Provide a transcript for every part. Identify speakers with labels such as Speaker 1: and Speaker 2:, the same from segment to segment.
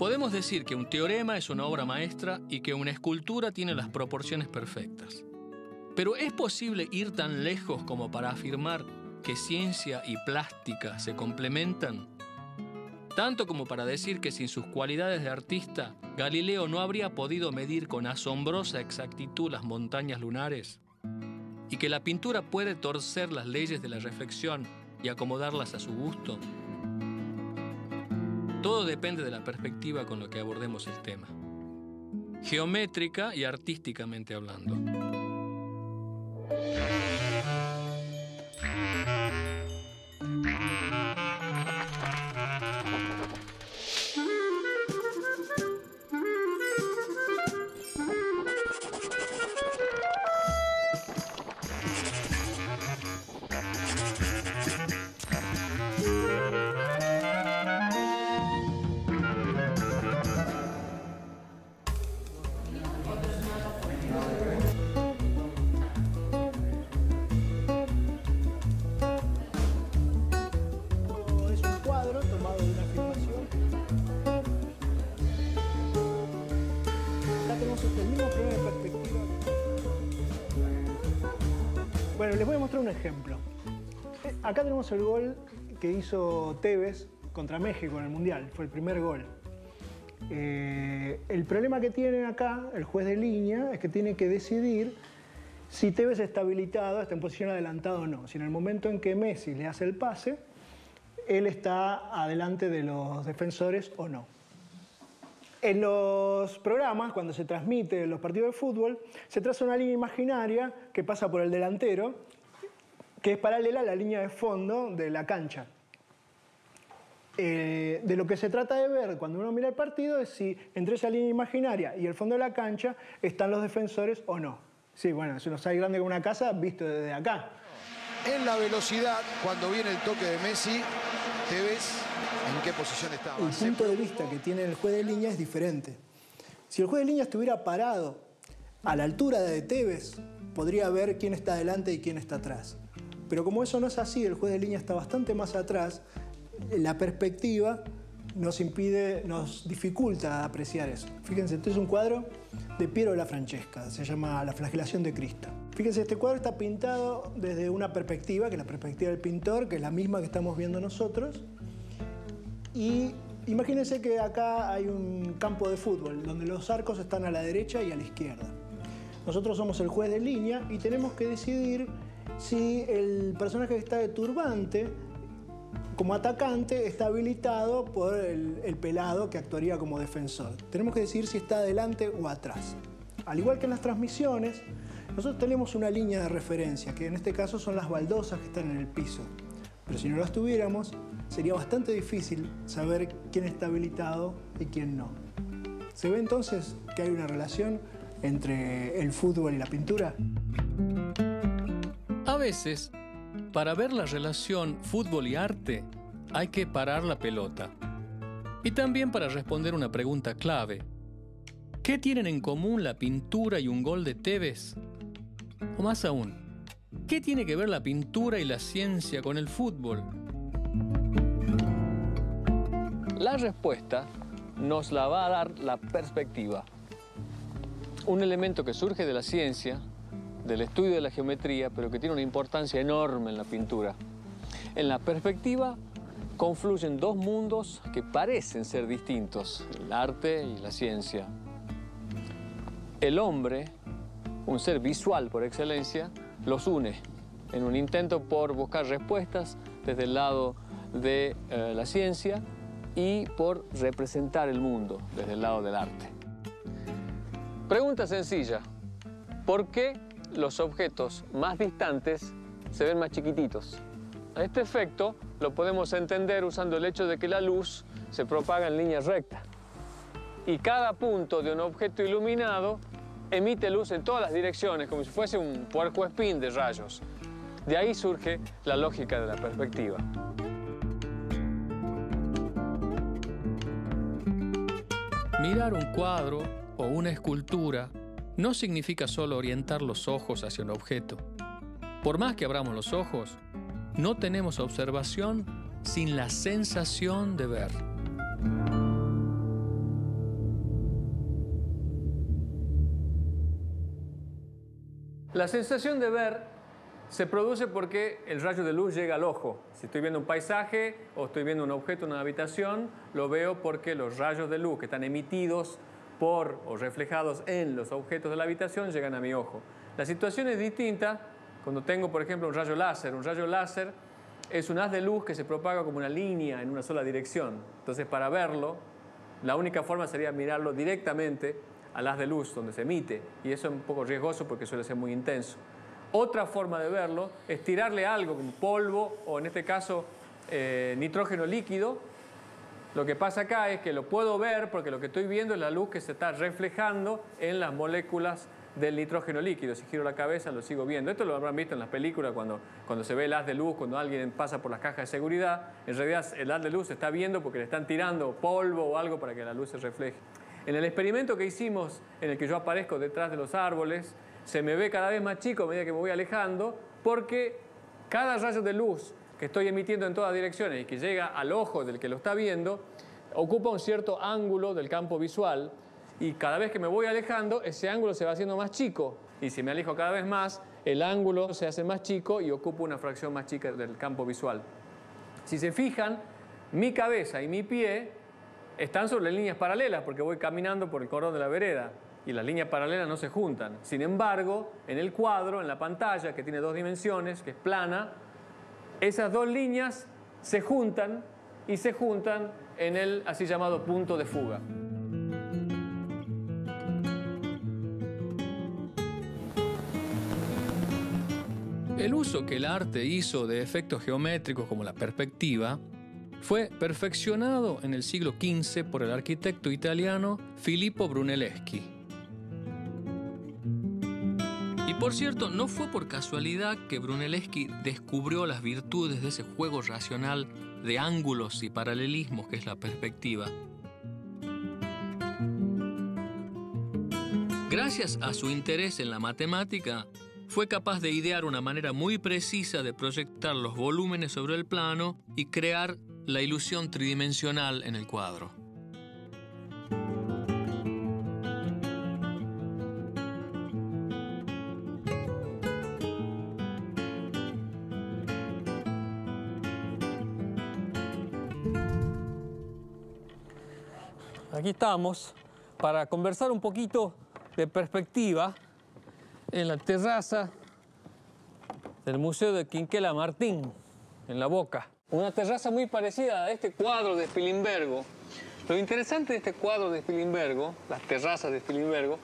Speaker 1: Podemos decir que un teorema es una obra maestra y que una escultura tiene las proporciones perfectas. Pero ¿es posible ir tan lejos como para afirmar que ciencia y plástica se complementan? Tanto como para decir que sin sus cualidades de artista, Galileo no habría podido medir con asombrosa exactitud las montañas lunares, y que la pintura puede torcer las leyes de la reflexión y acomodarlas a su gusto. Todo depende de la perspectiva con la que abordemos el tema, geométrica y artísticamente hablando.
Speaker 2: Bueno, les voy a mostrar un ejemplo. Acá tenemos el gol que hizo Tevez contra México en el Mundial. Fue el primer gol. El problema que tiene acá el juez de línea es que tiene que decidir si Tevez está habilitado, está en posición adelantada o no. Si en el momento en que Messi le hace el pase, él está adelante de los defensores o no. En los programas, cuando se transmite los partidos de fútbol, se traza una línea imaginaria que pasa por el delantero, que es paralela a la línea de fondo de la cancha. De lo que se trata de ver cuando uno mira el partido es si entre esa línea imaginaria y el fondo de la cancha están los defensores o no. Sí, bueno, es un offside grande como una casa visto desde acá.
Speaker 3: En la velocidad, cuando viene el toque de Messi, Tevez, ¿en qué posición estaba?
Speaker 2: El punto de vista que tiene el juez de línea es diferente. Si el juez de línea estuviera parado a la altura de Tevez, podría ver quién está adelante y quién está atrás. Pero como eso no es así, el juez de línea está bastante más atrás, la perspectiva nos dificulta apreciar eso. Fíjense, este es un cuadro de Piero della Francesca, se llama La flagelación de Cristo. Fíjense, este cuadro está pintado desde una perspectiva, que es la perspectiva del pintor, que es la misma que estamos viendo nosotros. Y imagínense que acá hay un campo de fútbol, donde los arcos están a la derecha y a la izquierda. Nosotros somos el juez de línea y tenemos que decidir si el personaje que está de turbante, como atacante, está habilitado por el pelado que actuaría como defensor. Tenemos que decidir si está adelante o atrás. Al igual que en las transmisiones, nosotros tenemos una línea de referencia, que en este caso son las baldosas que están en el piso. Pero si no las tuviéramos, sería bastante difícil saber quién está habilitado y quién no. ¿Se ve entonces que hay una relación entre el fútbol y la pintura?
Speaker 1: A veces, para ver la relación fútbol y arte, hay que parar la pelota. Y también para responder una pregunta clave. ¿Qué tienen en común la pintura y un gol de Tevez? O más aún, ¿qué tiene que ver la pintura y la ciencia con el fútbol? La respuesta nos la va a dar la perspectiva. Un elemento que surge de la ciencia, del estudio de la geometría, pero que tiene una importancia enorme en la pintura. En la perspectiva confluyen dos mundos que parecen ser distintos, el arte y la ciencia. El hombre, un ser visual por excelencia, los une en un intento por buscar respuestas desde el lado de la ciencia y por representar el mundo desde el lado del arte. Pregunta sencilla: ¿por qué los objetos más distantes se ven más chiquititos? Este efecto lo podemos entender usando el hecho de que la luz se propaga en línea recta y cada punto de un objeto iluminado emite luz en todas las direcciones, como si fuese un puercoespín de rayos. De ahí surge la lógica de la perspectiva. Mirar un cuadro o una escultura no significa solo orientar los ojos hacia un objeto. Por más que abramos los ojos, no tenemos observación sin la sensación de ver. La sensación de ver se produce porque el rayo de luz llega al ojo. Si estoy viendo un paisaje o estoy viendo un objeto en una habitación, lo veo porque los rayos de luz que están emitidos por o reflejados en los objetos de la habitación llegan a mi ojo. La situación es distinta cuando tengo, por ejemplo, un rayo láser. Un rayo láser es un haz de luz que se propaga como una línea en una sola dirección. Entonces, para verlo, la única forma sería mirarlo directamente al haz de luz donde se emite. Y eso es un poco riesgoso porque suele ser muy intenso. Otra forma de verlo es tirarle algo como polvo o, en este caso, nitrógeno líquido. Lo que pasa acá es que lo puedo ver porque lo que estoy viendo es la luz que se está reflejando en las moléculas del nitrógeno líquido. Si giro la cabeza lo sigo viendo. Esto lo habrán visto en las películas cuando se ve el haz de luz, cuando alguien pasa por las cajas de seguridad. En realidad el haz de luz se está viendo porque le están tirando polvo o algo para que la luz se refleje. En el experimento que hicimos, en el que yo aparezco detrás de los árboles, se me ve cada vez más chico a medida que me voy alejando porque cada rayo de luz que estoy emitiendo en todas direcciones y que llega al ojo del que lo está viendo, ocupa un cierto ángulo del campo visual y cada vez que me voy alejando, ese ángulo se va haciendo más chico. Y si me alejo cada vez más, el ángulo se hace más chico y ocupa una fracción más chica del campo visual. Si se fijan, mi cabeza y mi pie están sobre líneas paralelas porque voy caminando por el cordón de la vereda y las líneas paralelas no se juntan. Sin embargo, en el cuadro, en la pantalla, que tiene dos dimensiones, que es plana, esas dos líneas se juntan y se juntan en el así llamado punto de fuga. El uso que el arte hizo de efectos geométricos como la perspectiva fue perfeccionado en el siglo XV por el arquitecto italiano Filippo Brunelleschi. Y por cierto, no fue por casualidad que Brunelleschi descubrió las virtudes de ese juego racional de ángulos y paralelismos que es la perspectiva. Gracias a su interés en la matemática, fue capaz de idear una manera muy precisa de proyectar los volúmenes sobre el plano y crear la ilusión tridimensional en el cuadro. Aquí estamos para conversar un poquito de perspectiva en la terraza del Museo de Quinquela Martín, en La Boca. Una terraza muy parecida a este cuadro de Spilimbergo. Lo interesante de este cuadro de Spilimbergo, las terrazas de Spilimbergo,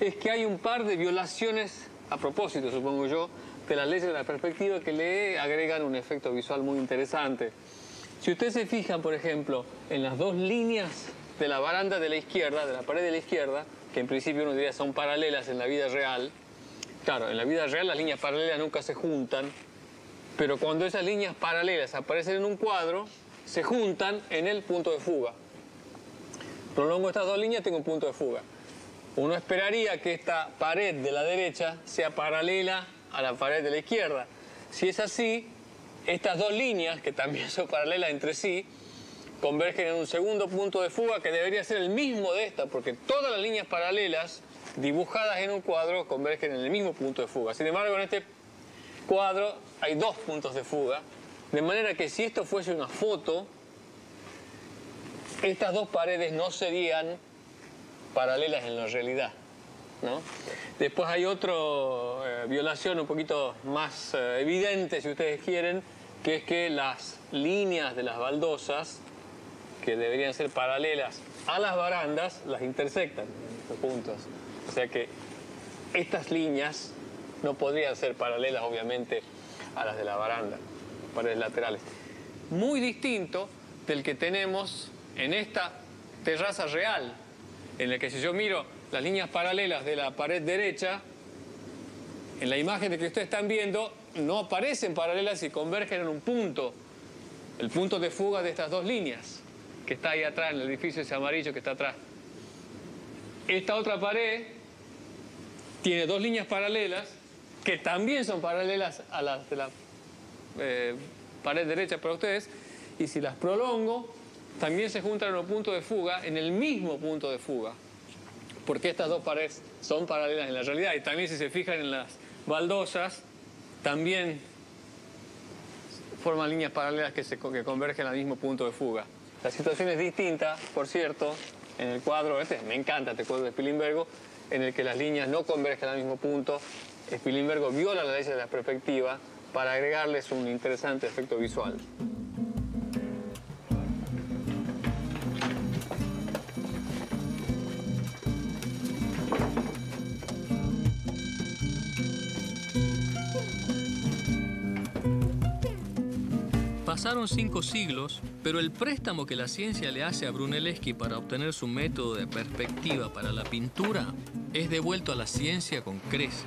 Speaker 1: es que hay un par de violaciones, a propósito, supongo yo, de las leyes de la perspectiva que le agregan un efecto visual muy interesante. Si ustedes se fijan, por ejemplo, en las dos líneas de la baranda de la izquierda, de la pared de la izquierda, que en principio uno diría son paralelas en la vida real. Claro, en la vida real las líneas paralelas nunca se juntan, pero cuando esas líneas paralelas aparecen en un cuadro, se juntan en el punto de fuga. Prolongo estas dos líneas, tengo un punto de fuga. Uno esperaría que esta pared de la derecha sea paralela a la pared de la izquierda. Si es así, estas dos líneas, que también son paralelas entre sí, convergen en un segundo punto de fuga que debería ser el mismo de esta, porque todas las líneas paralelas dibujadas en un cuadro convergen en el mismo punto de fuga. Sin embargo, en este cuadro hay dos puntos de fuga, de manera que si esto fuese una foto, estas dos paredes no serían paralelas en la realidad, ¿no? Después hay otra violación un poquito más evidente, si ustedes quieren, que es que las líneas de las baldosas, que deberían ser paralelas a las barandas, las intersectan en estos puntos. O sea que estas líneas no podrían ser paralelas, obviamente, a las de la baranda, paredes laterales. Muy distinto del que tenemos en esta terraza real, en la que si yo miro las líneas paralelas de la pared derecha, en la imagen de que ustedes están viendo, no aparecen paralelas y convergen en un punto, el punto de fuga de estas dos líneas, que está ahí atrás, en el edificio ese amarillo que está atrás. Esta otra pared tiene dos líneas paralelas que también son paralelas a las de la pared derecha para ustedes, y si las prolongo, también se juntan en un punto de fuga, en el mismo punto de fuga, porque estas dos paredes son paralelas en la realidad. Y también si se fijan en las baldosas también forman líneas paralelas que convergen al mismo punto de fuga. La situación es distinta, por cierto, en el cuadro, me encanta este cuadro de Spilimbergo, en el que las líneas no convergen al mismo punto. Spilimbergo viola la ley de la perspectiva para agregarles un interesante efecto visual.
Speaker 4: Pasaron 5 siglos, pero el préstamo que la ciencia le hace a Brunelleschi para obtener su método de perspectiva para la pintura es devuelto a la ciencia con creces.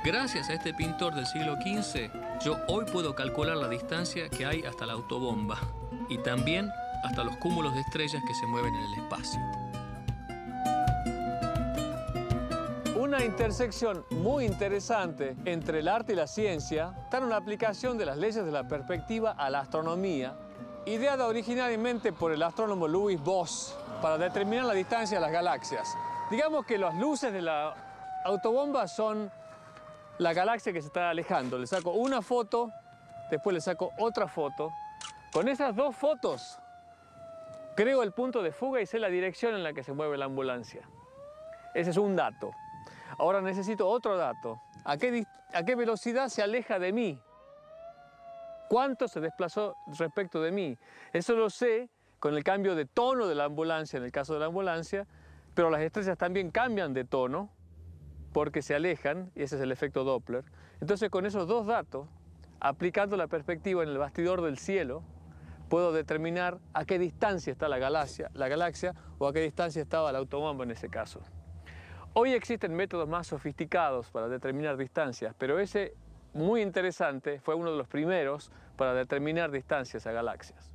Speaker 4: Gracias a este pintor del siglo XV, yo hoy puedo calcular la distancia que hay hasta la autobomba y también hasta los cúmulos de estrellas que se mueven en el espacio.
Speaker 1: Una intersección muy interesante entre el arte y la ciencia está en la aplicación de las leyes de la perspectiva a la astronomía, ideada originalmente por el astrónomo Louis Boss para determinar la distancia de las galaxias. Digamos que las luces de la autobomba son la galaxia que se está alejando. Le saco una foto, después le saco otra foto. Con esas dos fotos creo el punto de fuga y sé la dirección en la que se mueve la ambulancia. Ese es un dato. Ahora necesito otro dato. ¿A qué velocidad se aleja de mí? ¿Cuánto se desplazó respecto de mí? Eso lo sé con el cambio de tono de la ambulancia, en el caso de la ambulancia, pero las estrellas también cambian de tono porque se alejan, y ese es el efecto Doppler. Entonces, con esos dos datos, aplicando la perspectiva en el bastidor del cielo, puedo determinar a qué distancia está la galaxia o a qué distancia estaba la autobomba en ese caso. Hoy existen métodos más sofisticados para determinar distancias, pero ese, muy interesante, fue uno de los primeros para determinar distancias a galaxias.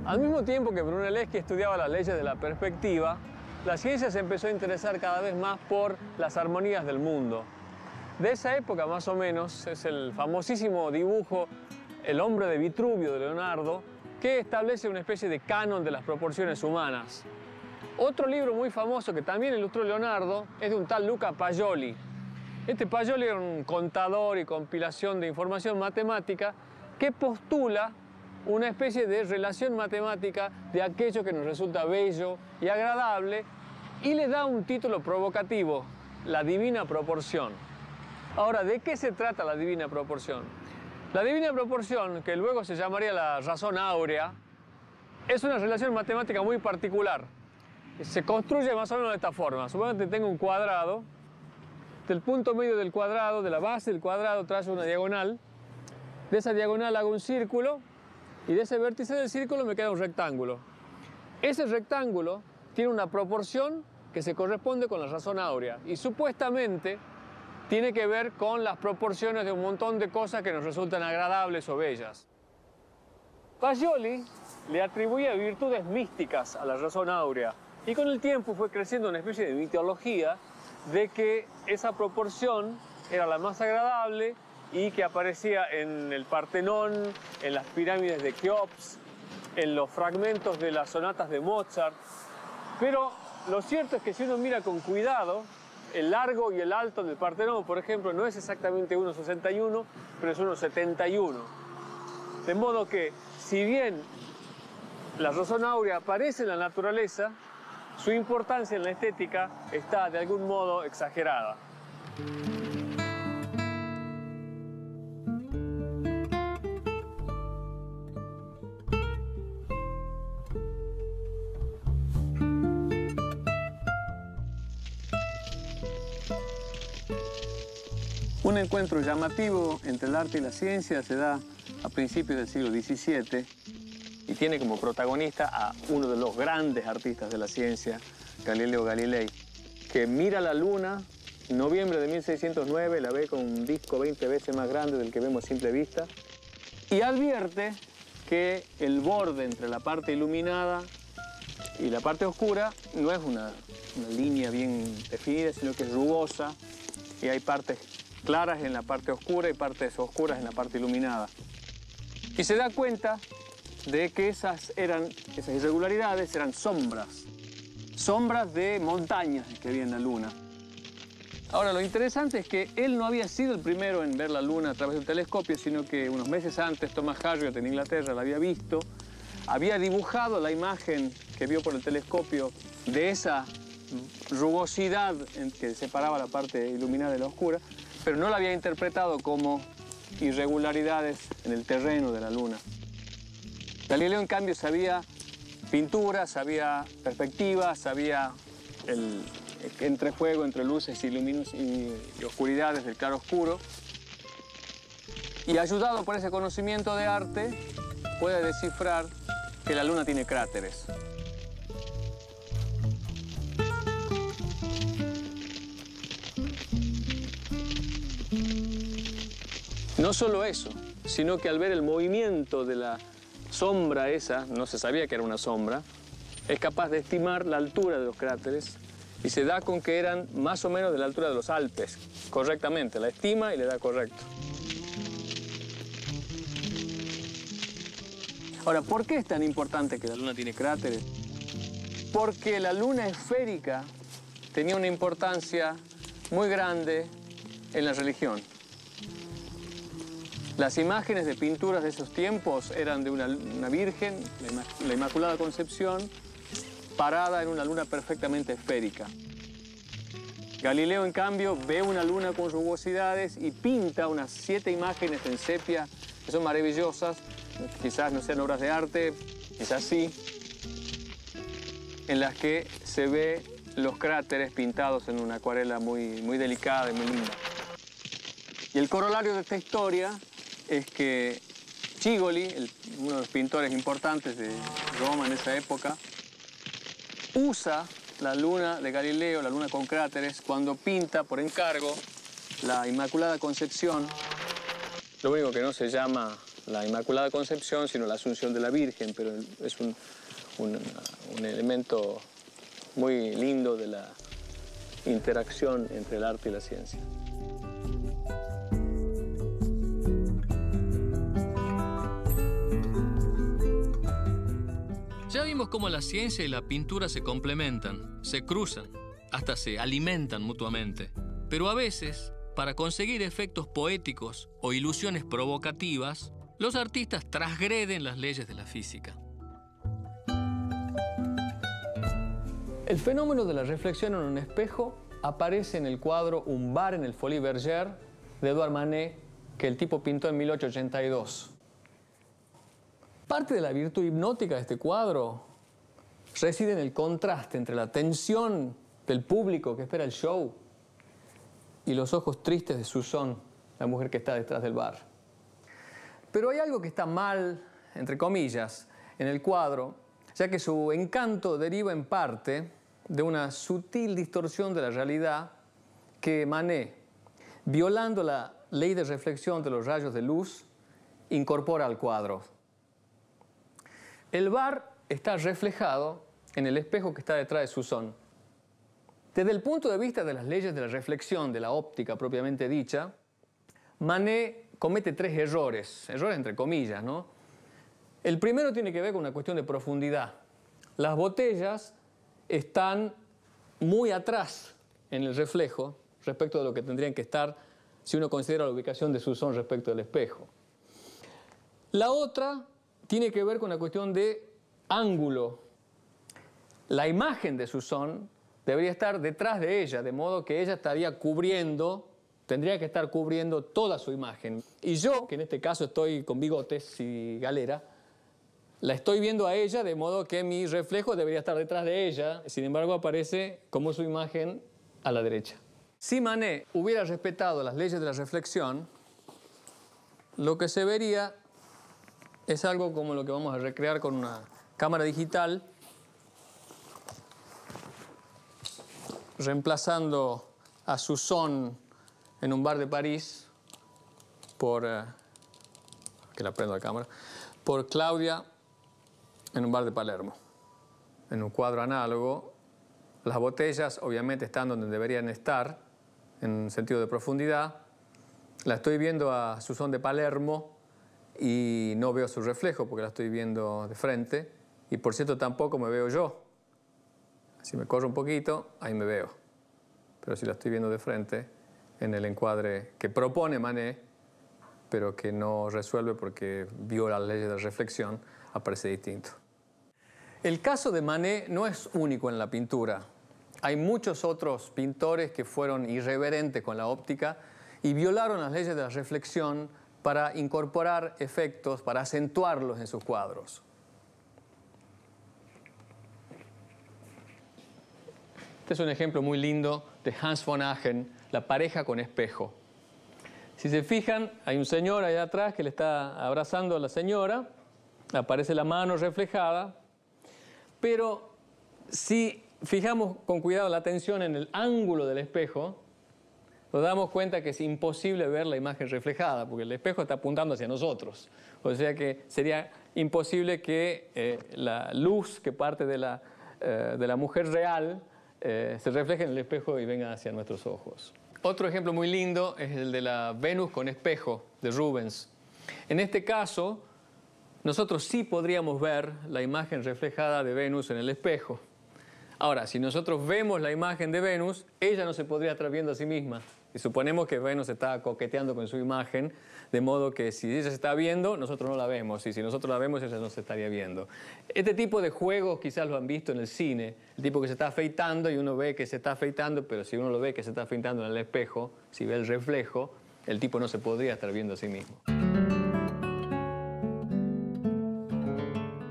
Speaker 1: Al mismo tiempo que Brunelleschi estudiaba las leyes de la perspectiva, la ciencia se empezó a interesar cada vez más por las armonías del mundo. De esa época, más o menos, es el famosísimo dibujo El hombre de Vitruvio de Leonardo, que establece una especie de canon de las proporciones humanas. Otro libro muy famoso que también ilustró Leonardo es de un tal Luca Paglioli. Este Paglioli era un contador y compilación de información matemática que postula una especie de relación matemática de aquello que nos resulta bello y agradable y le da un título provocativo, la divina proporción. Ahora, ¿de qué se trata la divina proporción? La divina proporción, que luego se llamaría la razón áurea, es una relación matemática muy particular. Se construye más o menos de esta forma. Supongo que tengo un cuadrado, del punto medio del cuadrado, de la base del cuadrado, trazo una diagonal, de esa diagonal hago un círculo, y de ese vértice del círculo me queda un rectángulo. Ese rectángulo tiene una proporción que se corresponde con la razón áurea y supuestamente tiene que ver con las proporciones de un montón de cosas que nos resultan agradables o bellas. Paglioli le atribuía virtudes místicas a la razón áurea y con el tiempo fue creciendo una especie de mitología de que esa proporción era la más agradable y que aparecía en el Partenón, en las pirámides de Keops, en los fragmentos de las sonatas de Mozart. Pero lo cierto es que si uno mira con cuidado, el largo y el alto del Partenón, por ejemplo, no es exactamente 1,61, pero es 1,71. De modo que, si bien la razón áurea aparece en la naturaleza, su importancia en la estética está de algún modo exagerada. Un encuentro llamativo entre el arte y la ciencia se da a principios del siglo XVII y tiene como protagonista a uno de los grandes artistas de la ciencia, Galileo Galilei, que mira la luna en noviembre de 1609, la ve con un disco 20 veces más grande del que vemos a simple vista, y advierte que el borde entre la parte iluminada y la parte oscura no es una línea bien definida, sino que es rugosa, y hay partes claras en la parte oscura y partes oscuras en la parte iluminada. Y se da cuenta de que esas irregularidades eran sombras de montañas que había en la luna. Ahora, lo interesante es que él no había sido el primero en ver la luna a través de un telescopio, sino que unos meses antes Thomas Harriot en Inglaterra la había visto, había dibujado la imagen que vio por el telescopio de esa rugosidad en que separaba la parte iluminada de la oscura, pero no la había interpretado como irregularidades en el terreno de la luna. Galileo, en cambio, sabía pintura, sabía perspectiva, sabía el entrejuego entre luces y oscuridades del claro-oscuro. Y ayudado por ese conocimiento de arte, puede descifrar que la luna tiene cráteres. No solo eso, sino que al ver el movimiento de la sombra esa, no se sabía que era una sombra, es capaz de estimar la altura de los cráteres y se da con que eran más o menos de la altura de los Alpes, correctamente, la estima y le da correcto. Ahora, ¿por qué es tan importante que la luna tiene cráteres? Porque la luna esférica tenía una importancia muy grande en la religión. Las imágenes de pinturas de esos tiempos eran de una virgen, la Inmaculada Concepción, parada en una luna perfectamente esférica. Galileo, en cambio, ve una luna con rugosidades y pinta unas 7 imágenes en sepia que son maravillosas, quizás no sean obras de arte, quizás sí, en las que se ve los cráteres pintados en una acuarela muy delicada y muy linda. Y el corolario de esta historia es que Cigoli, uno de los pintores importantes de Roma en esa época, usa la luna de Galileo, la luna con cráteres, cuando pinta por encargo la Inmaculada Concepción. Lo único que no se llama la Inmaculada Concepción, sino la Asunción de la Virgen, pero es un elemento muy lindo de la interacción entre el arte y la ciencia.
Speaker 4: Ya vimos cómo la ciencia y la pintura se complementan, se cruzan, hasta se alimentan mutuamente. Pero a veces, para conseguir efectos poéticos o ilusiones provocativas, los artistas transgreden las leyes de la física.
Speaker 1: El fenómeno de la reflexión en un espejo aparece en el cuadro Un bar en el Folies Bergère de Edouard Manet, que el tipo pintó en 1882. Parte de la virtud hipnótica de este cuadro reside en el contraste entre la tensión del público que espera el show y los ojos tristes de Suzanne, la mujer que está detrás del bar. Pero hay algo que está mal, entre comillas, en el cuadro, ya que su encanto deriva en parte de una sutil distorsión de la realidad que Manet, violando la ley de reflexión de los rayos de luz, incorpora al cuadro. El bar está reflejado en el espejo que está detrás de Suzanne. Desde el punto de vista de las leyes de la reflexión, de la óptica propiamente dicha, Manet comete 3 errores entre comillas, ¿no? El primero tiene que ver con una cuestión de profundidad. Las botellas están muy atrás en el reflejo respecto de lo que tendrían que estar si uno considera la ubicación de Suzanne respecto del espejo. La otra tiene que ver con la cuestión de ángulo. La imagen de Suzanne debería estar detrás de ella, de modo que ella tendría que estar cubriendo toda su imagen. Y yo, que en este caso estoy con bigotes y galera, la estoy viendo a ella, de modo que mi reflejo debería estar detrás de ella. Sin embargo, aparece como su imagen a la derecha. Si Manet hubiera respetado las leyes de la reflexión, lo que se vería es algo como lo que vamos a recrear con una cámara digital, reemplazando a Suzanne en un bar de París por, que la prendo la cámara, por Claudia en un bar de Palermo. En un cuadro análogo, las botellas obviamente están donde deberían estar, en sentido de profundidad. La estoy viendo a Suzanne de Palermo y no veo su reflejo porque la estoy viendo de frente. Y por cierto, tampoco me veo yo. Si me corro un poquito, ahí me veo. Pero si la estoy viendo de frente, en el encuadre que propone Manet, pero que no resuelve porque viola las leyes de la reflexión, aparece distinto. El caso de Manet no es único en la pintura. Hay muchos otros pintores que fueron irreverentes con la óptica y violaron las leyes de la reflexión para incorporar efectos, para acentuarlos en sus cuadros. Este es un ejemplo muy lindo de Hans von Aggen, La pareja con espejo. Si se fijan, hay un señor allá atrás que le está abrazando a la señora, aparece la mano reflejada, pero si fijamos con cuidado la atención en el ángulo del espejo, nos damos cuenta que es imposible ver la imagen reflejada, porque el espejo está apuntando hacia nosotros. O sea que sería imposible que la luz que parte de la mujer real se refleje en el espejo y venga hacia nuestros ojos. Otro ejemplo muy lindo es el de la Venus con espejo de Rubens. En este caso, nosotros sí podríamos ver la imagen reflejada de Venus en el espejo. Ahora, si nosotros vemos la imagen de Venus, ella no se podría estar viendo a sí misma. Y suponemos que Venus está coqueteando con su imagen, de modo que si ella se está viendo, nosotros no la vemos. Y si nosotros la vemos, ella no se estaría viendo. Este tipo de juegos quizás lo han visto en el cine. El tipo que se está afeitando y uno ve que se está afeitando, pero si uno lo ve que se está afeitando en el espejo, si ve el reflejo, el tipo no se podría estar viendo a sí mismo.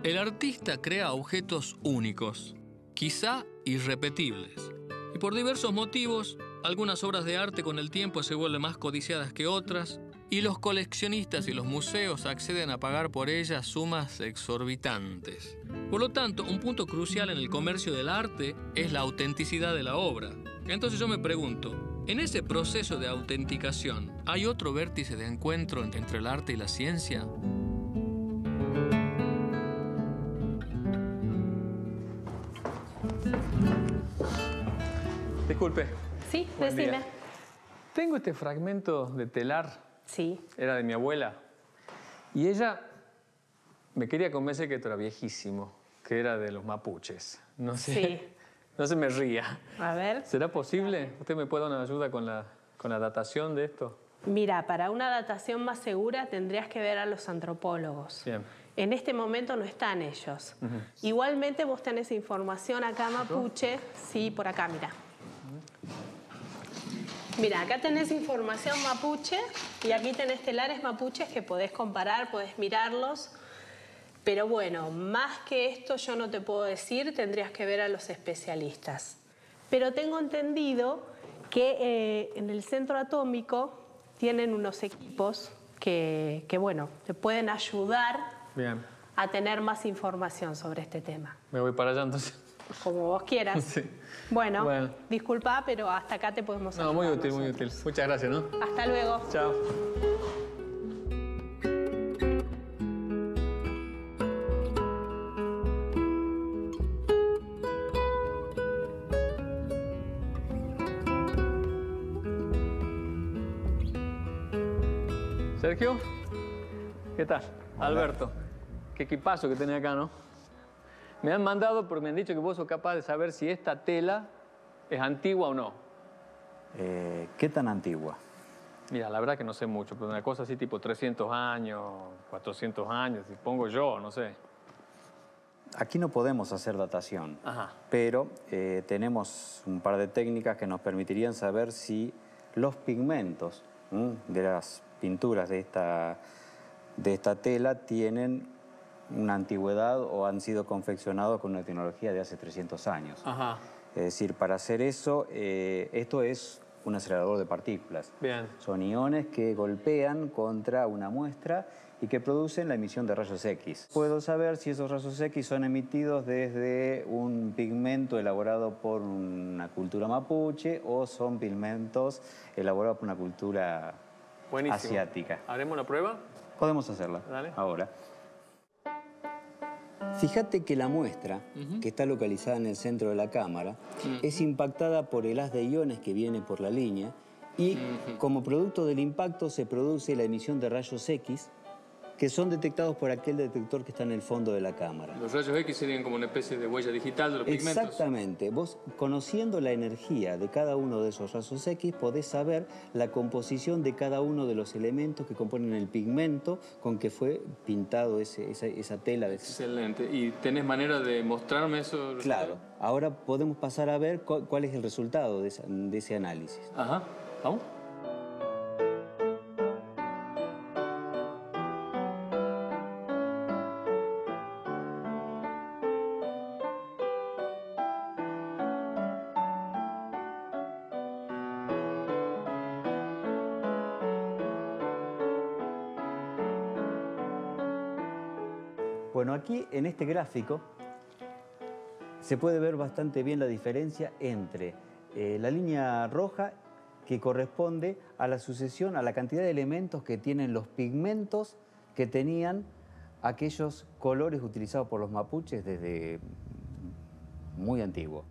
Speaker 4: El artista crea objetos únicos, quizá irrepetibles. Y por diversos motivos, algunas obras de arte con el tiempo se vuelven más codiciadas que otras, y los coleccionistas y los museos acceden a pagar por ellas sumas exorbitantes. Por lo tanto, un punto crucial en el comercio del arte es la autenticidad de la obra. Entonces yo me pregunto, ¿en ese proceso de autenticación hay otro vértice de encuentro entre el arte y la ciencia?
Speaker 1: Disculpe.
Speaker 5: Sí,
Speaker 1: Buen
Speaker 5: decime.
Speaker 1: día. Tengo este fragmento de telar.
Speaker 5: Sí.
Speaker 1: Era de mi abuela. Y ella me quería convencer que esto era viejísimo, que era de los mapuches. No sé,
Speaker 5: Sí.
Speaker 1: no se me ría.
Speaker 5: A ver.
Speaker 1: ¿Será posible? ¿Usted me puede dar una ayuda con la datación de esto?
Speaker 5: Mira, para una datación más segura tendrías que ver a los antropólogos.
Speaker 1: Bien.
Speaker 5: En este momento no están ellos. Igualmente vos tenés información acá mapuche. Sí, por acá, mira. Mira, acá tenés información mapuche y aquí tenés telares mapuches que podés comparar, podés mirarlos. Pero bueno, más que esto yo no te puedo decir, tendrías que ver a los especialistas. Pero tengo entendido que en el centro atómico tienen unos equipos que bueno, te pueden ayudar
Speaker 1: Bien.
Speaker 5: a tener más información sobre este tema.
Speaker 1: Me voy para allá entonces.
Speaker 5: Como vos quieras.
Speaker 1: Sí.
Speaker 5: Bueno, disculpa, pero hasta acá te podemos ayudar.
Speaker 1: No, muy útil, muy
Speaker 5: nosotros.
Speaker 1: útil. Muchas gracias, ¿no?
Speaker 5: Hasta luego.
Speaker 1: Chao. Sergio, ¿qué tal? Alberto, qué equipazo que tenés acá, ¿no? Me han mandado porque me han dicho que vos sos capaz de saber si esta tela es antigua o no.
Speaker 6: ¿Qué tan antigua?
Speaker 1: Mira, la verdad que no sé mucho, pero una cosa así tipo 300 años, 400 años, si pongo yo, no sé.
Speaker 6: Aquí no podemos hacer datación,
Speaker 1: Ajá.
Speaker 6: pero tenemos un par de técnicas que nos permitirían saber si los pigmentos de las pinturas de esta tela tienen una antigüedad o han sido confeccionados con una tecnología de hace 300 años.
Speaker 1: Ajá.
Speaker 6: Es decir, para hacer eso, esto es un acelerador de partículas.
Speaker 1: Bien.
Speaker 6: Son iones que golpean contra una muestra y que producen la emisión de rayos X. Puedo saber si esos rayos X son emitidos desde un pigmento elaborado por una cultura mapuche o son pigmentos elaborados por una cultura asiática.
Speaker 1: ¿Haremos la prueba?
Speaker 6: Podemos hacerla.
Speaker 1: Dale.
Speaker 6: Ahora. Fíjate que la muestra, que está localizada en el centro de la cámara, es impactada por el haz de iones que viene por la línea y como producto del impacto se produce la emisión de rayos X que son detectados por aquel detector que está en el fondo de la cámara.
Speaker 1: Los rayos X serían como una especie de huella digital de los pigmentos.
Speaker 6: Exactamente. Vos, conociendo la energía de cada uno de esos rayos X, podés saber la composición de cada uno de los elementos que componen el pigmento con que fue pintado esa tela.
Speaker 1: Excelente. ¿Y tenés manera de mostrarme eso?
Speaker 6: Claro. Ahora podemos pasar a ver cuál es el resultado de ese análisis.
Speaker 1: Ajá. ¿Vamos?
Speaker 6: Bueno, aquí en este gráfico se puede ver bastante bien la diferencia entre la línea roja que corresponde a la sucesión, a la cantidad de elementos que tienen los pigmentos que tenían aquellos colores utilizados por los mapuches desde muy antiguo.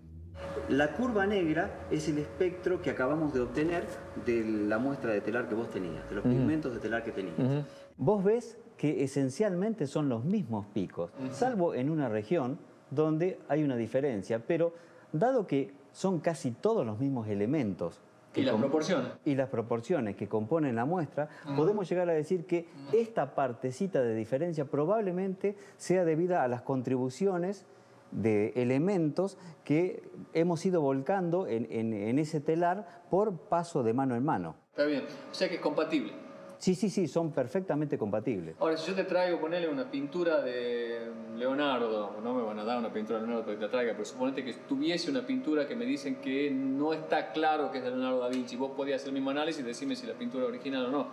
Speaker 6: La curva negra es el espectro que acabamos de obtener de la muestra de telar que vos tenías, de los pigmentos de telar que tenías. Vos ves que esencialmente son los mismos picos, salvo en una región donde hay una diferencia, pero dado que son casi todos los mismos elementos
Speaker 1: ¿Y las proporciones?
Speaker 6: Y las proporciones que componen la muestra, podemos llegar a decir que esta partecita de diferencia probablemente sea debida a las contribuciones de elementos que hemos ido volcando en ese telar por paso de mano en mano.
Speaker 1: Está bien. O sea que es compatible.
Speaker 6: Sí, son perfectamente compatibles.
Speaker 1: Ahora, si yo te traigo, ponele una pintura de Leonardo, no me van a dar una pintura de Leonardo para que te traiga, pero suponete que tuviese una pintura que me dicen que no está claro que es de Leonardo da Vinci, vos podías hacer el mismo análisis y decirme si la pintura es original o no.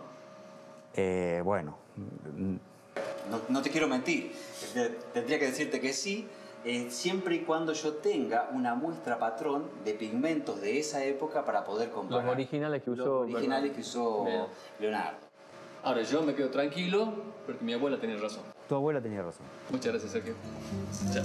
Speaker 6: Bueno, no te quiero mentir. Tendría que decirte que sí, siempre y cuando yo tenga una muestra patrón de pigmentos de esa época para poder comparar.
Speaker 1: Los originales que usó
Speaker 6: Leonardo.
Speaker 1: Ahora, yo me quedo tranquilo porque mi abuela tenía razón.
Speaker 6: Tu abuela tenía razón.
Speaker 1: Muchas gracias, Sergio. Chao.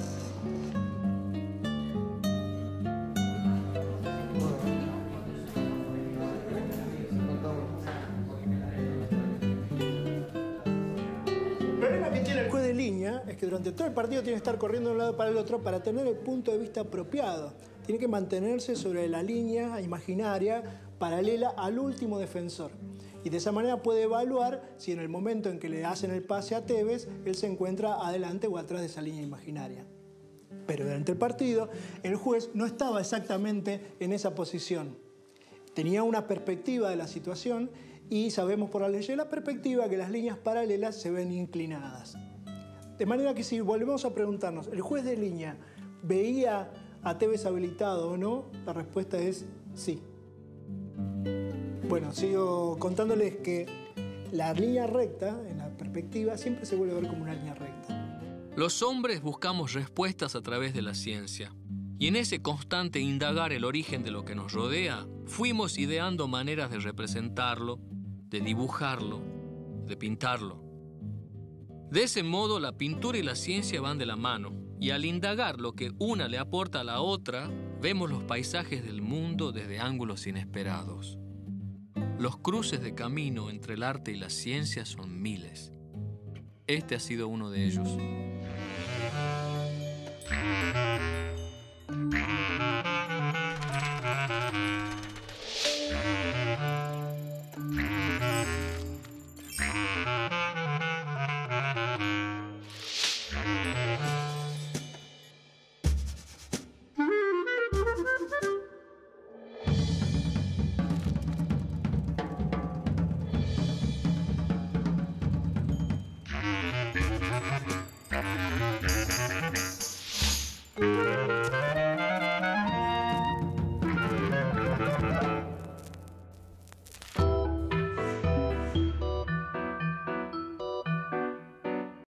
Speaker 2: El problema que tiene el juez de línea es que durante todo el partido tiene que estar corriendo de un lado para el otro para tener el punto de vista apropiado. Tiene que mantenerse sobre la línea imaginaria paralela al último defensor. Y de esa manera puede evaluar si en el momento en que le hacen el pase a Tevez, él se encuentra adelante o atrás de esa línea imaginaria. Pero durante el partido, el juez no estaba exactamente en esa posición. Tenía una perspectiva de la situación y sabemos por la ley de la perspectiva que las líneas paralelas se ven inclinadas. De manera que si volvemos a preguntarnos, ¿el juez de línea veía a Tevez habilitado o no? La respuesta es sí. Bueno, sigo contándoles que la línea recta, en la perspectiva, siempre se vuelve a ver como una línea recta.
Speaker 4: Los hombres buscamos respuestas a través de la ciencia. Y en ese constante indagar el origen de lo que nos rodea, fuimos ideando maneras de representarlo, de dibujarlo, de pintarlo. De ese modo, la pintura y la ciencia van de la mano, y al indagar lo que una le aporta a la otra, vemos los paisajes del mundo desde ángulos inesperados. Los cruces de camino entre el arte y la ciencia son miles. Este ha sido uno de ellos.